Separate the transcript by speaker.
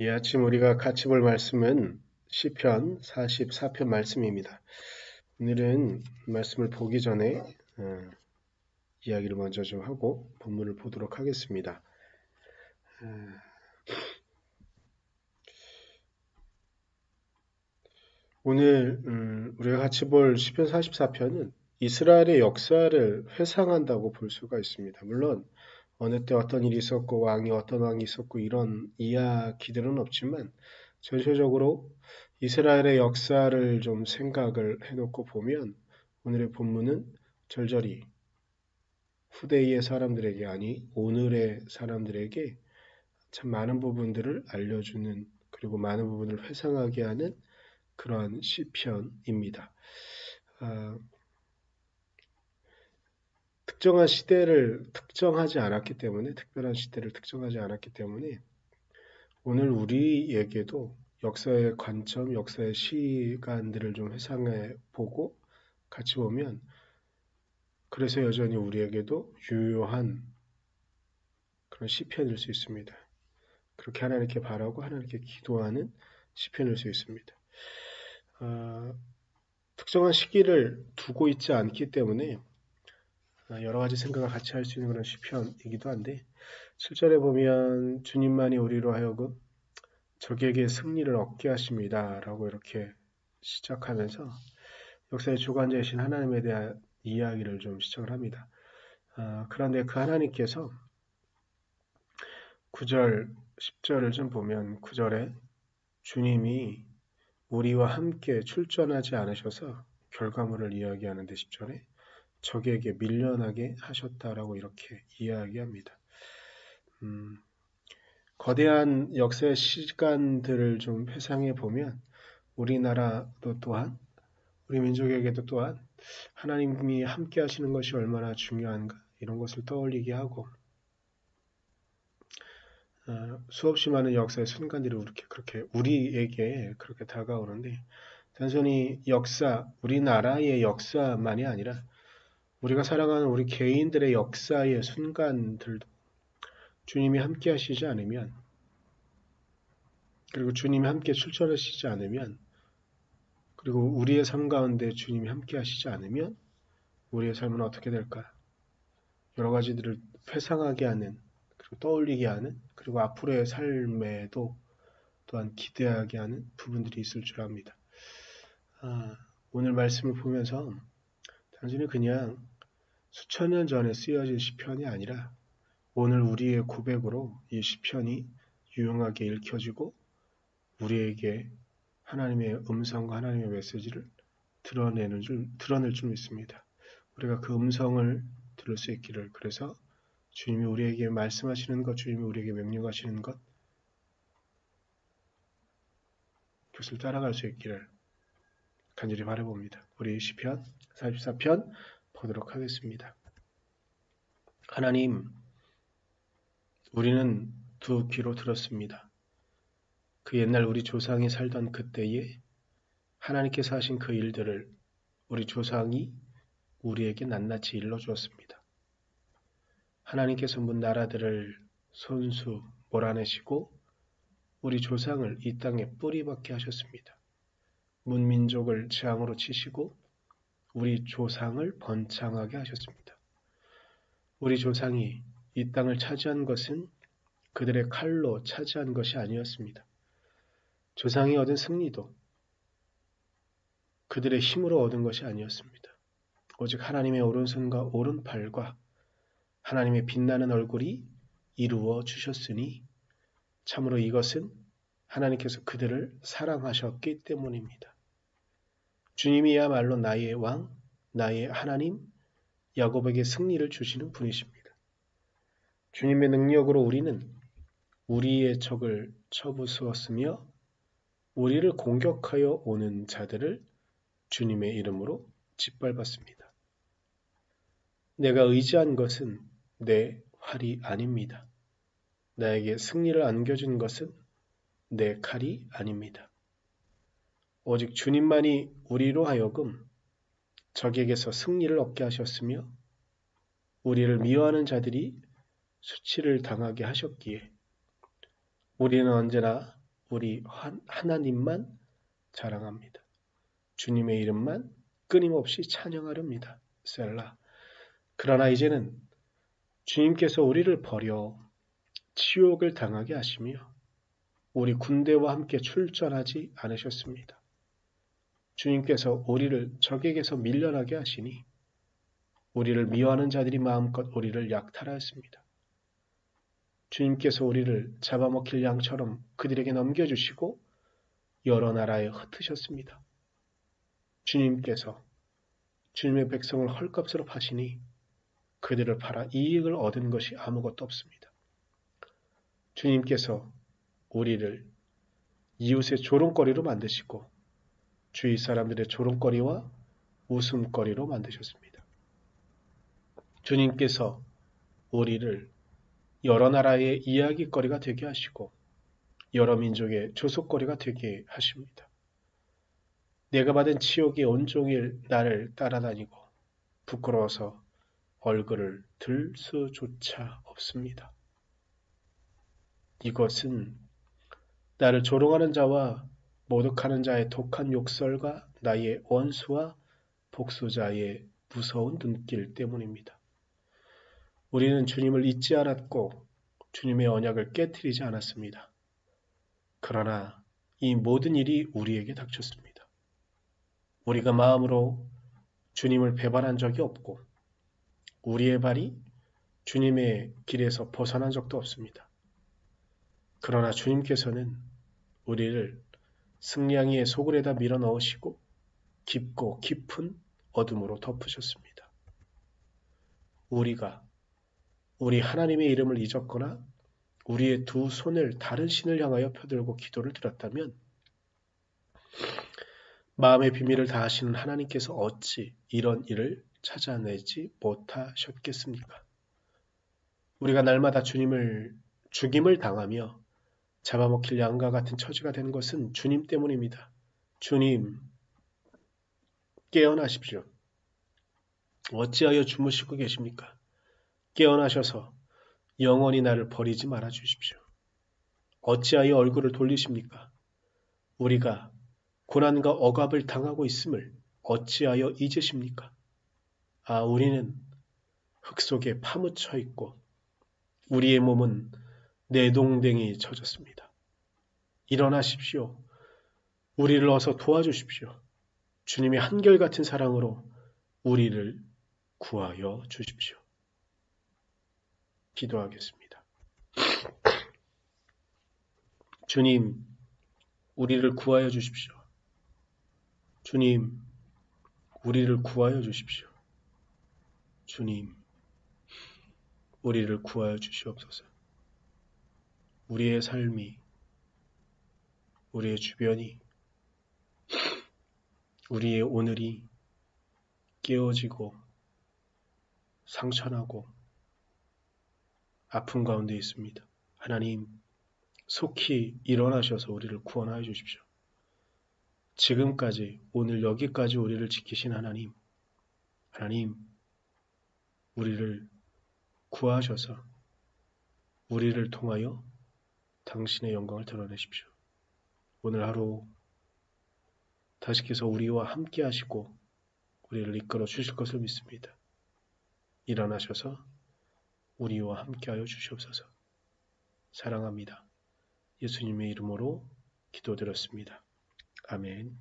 Speaker 1: 이 아침 우리가 같이 볼 말씀은 시편 44편 말씀입니다. 오늘은 말씀을 보기 전에 이야기를 먼저 좀 하고 본문을 보도록 하겠습니다. 오늘 우리가 같이 볼 시편 44편은 이스라엘의 역사를 회상한다고 볼 수가 있습니다. 물론 어느 때 어떤 일이 있었고 어떤 왕이 있었고 이런 이야기들은 없지만 전체적으로 이스라엘의 역사를 좀 생각을 해놓고 보면 오늘의 본문은 절절히 후대의 사람들에게 오늘의 사람들에게 참 많은 부분들을 알려주는 그리고 많은 부분을 회상하게 하는 그러한 시편입니다. 특정한 시대를 특정하지 않았기 때문에 특별한 시대를 특정하지 않았기 때문에 오늘 우리에게도 역사의 관점, 역사의 시간들을 좀 회상해 보고 같이 보면 그래서 여전히 우리에게도 유효한 그런 시편일 수 있습니다. 그렇게 하나님께 바라고 하나님께 기도하는 시편일 수 있습니다. 특정한 시기를 두고 있지 않기 때문에 여러 가지 생각을 같이 할 수 있는 그런 시편이기도 한데 7절에 보면 주님만이 우리로 하여금 적에게 승리를 얻게 하십니다. 라고 이렇게 시작하면서 역사의 주관자이신 하나님에 대한 이야기를 좀 시작을 합니다. 그런데 그 하나님께서 9절, 10절을 좀 보면 9절에 주님이 우리와 함께 출전하지 않으셔서 결과물을 이야기하는데 10절에 적에게 밀려나게 하셨다라고 이렇게 이야기합니다. 거대한 역사의 시간들을 좀 회상해 보면 우리나라도 또한 우리 민족에게도 또한 하나님이 함께 하시는 것이 얼마나 중요한가 이런 것을 떠올리게 하고 수없이 많은 역사의 순간들이 그렇게 우리에게 그렇게 다가오는데 단순히 우리나라의 역사만이 아니라 우리가 살아가는 우리 개인들의 역사의 순간들도 주님이 함께 하시지 않으면 그리고 주님이 함께 출전하시지 않으면 그리고 우리의 삶 가운데 주님이 함께 하시지 않으면 우리의 삶은 어떻게 될까? 여러 가지들을 회상하게 하는 그리고 떠올리게 하는 그리고 앞으로의 삶에도 또한 기대하게 하는 부분들이 있을 줄 압니다. 오늘 말씀을 보면서 단순히 그냥 수천 년 전에 쓰여진 시편이 아니라 오늘 우리의 고백으로 이 시편이 유용하게 읽혀지고 우리에게 하나님의 음성과 하나님의 메시지를 드러낼 줄 믿습니다. 우리가 그 음성을 들을 수 있기를 그래서 주님이 우리에게 말씀하시는 것, 주님이 우리에게 명령하시는 것 그것을 따라갈 수 있기를 간절히 바라봅니다. 우리 시편 44편 보도록 하겠습니다. 하나님, 우리는 두 귀로 들었습니다. 그 옛날 우리 조상이 살던 그때에 하나님께서 하신 그 일들을 우리 조상이 우리에게 낱낱이 일러주었습니다. 하나님께서 문 나라들을 손수 몰아내시고 우리 조상을 이 땅에 뿌리박게 하셨습니다. 문 민족을 재앙으로 치시고 우리 조상을 번창하게 하셨습니다. 우리 조상이 이 땅을 차지한 것은 그들의 칼로 차지한 것이 아니었습니다. 조상이 얻은 승리도 그들의 힘으로 얻은 것이 아니었습니다. 오직 하나님의 오른손과 오른팔과 하나님의 빛나는 얼굴이 이루어 주셨으니 참으로 이것은 하나님께서 그들을 사랑하셨기 때문입니다. 주님이야말로 나의 왕, 나의 하나님, 야곱에게 승리를 주시는 분이십니다. 주님의 능력으로 우리는 우리의 적을 쳐부수었으며 우리를 공격하여 오는 자들을 주님의 이름으로 짓밟았습니다. 내가 의지한 것은 내 활이 아닙니다. 나에게 승리를 안겨준 것은 내 칼이 아닙니다. 오직 주님만이 우리로 하여금 적에게서 승리를 얻게 하셨으며 우리를 미워하는 자들이 수치를 당하게 하셨기에 우리는 언제나 우리 하나님만 자랑합니다. 주님의 이름만 끊임없이 찬양하렵니다. 셀라. 그러나 이제는 주님께서 우리를 버려 지옥을 당하게 하시며 우리 군대와 함께 출전하지 않으셨습니다. 주님께서 우리를 적에게서 밀려나게 하시니 우리를 미워하는 자들이 마음껏 우리를 약탈하였습니다. 주님께서 우리를 잡아먹힐 양처럼 그들에게 넘겨주시고 여러 나라에 흩으셨습니다. 주님께서 주님의 백성을 헐값으로 파시니 그들을 팔아 이익을 얻은 것이 아무것도 없습니다. 주님께서 우리를 이웃의 조롱거리로 만드시고 주위 사람들의 조롱거리와 웃음거리로 만드셨습니다. 주님께서 우리를 여러 나라의 이야기거리가 되게 하시고 여러 민족의 조속거리가 되게 하십니다. 내가 받은 치욕이 온종일 나를 따라다니고 부끄러워서 얼굴을 들 수조차 없습니다. 이것은 나를 조롱하는 자와 모독하는 자의 독한 욕설과 나의 원수와 복수자의 무서운 눈길 때문입니다. 우리는 주님을 잊지 않았고 주님의 언약을 깨트리지 않았습니다. 그러나 이 모든 일이 우리에게 닥쳤습니다. 우리가 마음으로 주님을 배반한 적이 없고 우리의 발이 주님의 길에서 벗어난 적도 없습니다. 그러나 주님께서는 우리를 승냥이의 소굴에다 밀어 넣으시고 깊고 깊은 어둠으로 덮으셨습니다. 우리가 우리 하나님의 이름을 잊었거나 우리의 두 손을 다른 신을 향하여 펴들고 기도를 드렸다면 마음의 비밀을 다하시는 하나님께서 어찌 이런 일을 찾아내지 못하셨겠습니까? 우리가 날마다 죽임을 당하며 잡아먹힐 양과 같은 처지가 된 것은 주님 때문입니다. 주님, 깨어나십시오. 어찌하여 주무시고 계십니까? 깨어나셔서 영원히 나를 버리지 말아 주십시오. 어찌하여 얼굴을 돌리십니까? 우리가 고난과 억압을 당하고 있음을 어찌하여 잊으십니까? 아, 우리는 흙 속에 파묻혀 있고 우리의 몸은 내동댕이 젖었습니다. 일어나십시오. 우리를 어서 도와주십시오. 주님의 한결같은 사랑으로 우리를 구하여 주십시오. 기도하겠습니다. 주님, 우리를 구하여 주십시오. 주님, 우리를 구하여 주십시오. 주님, 우리를 구하여 주시옵소서. 우리의 삶이, 우리의 주변이, 우리의 오늘이 깨어지고 상처나고 아픔 가운데 있습니다. 하나님, 속히 일어나셔서 우리를 구원하여 주십시오. 지금까지, 오늘 여기까지 우리를 지키신 하나님, 우리를 구하셔서 우리를 통하여 당신의 영광을 드러내십시오. 오늘 하루 다시께서 우리와 함께 하시고 우리를 이끌어 주실 것을 믿습니다. 일어나셔서 우리와 함께하여 주시옵소서. 사랑합니다. 예수님의 이름으로 기도드렸습니다. 아멘.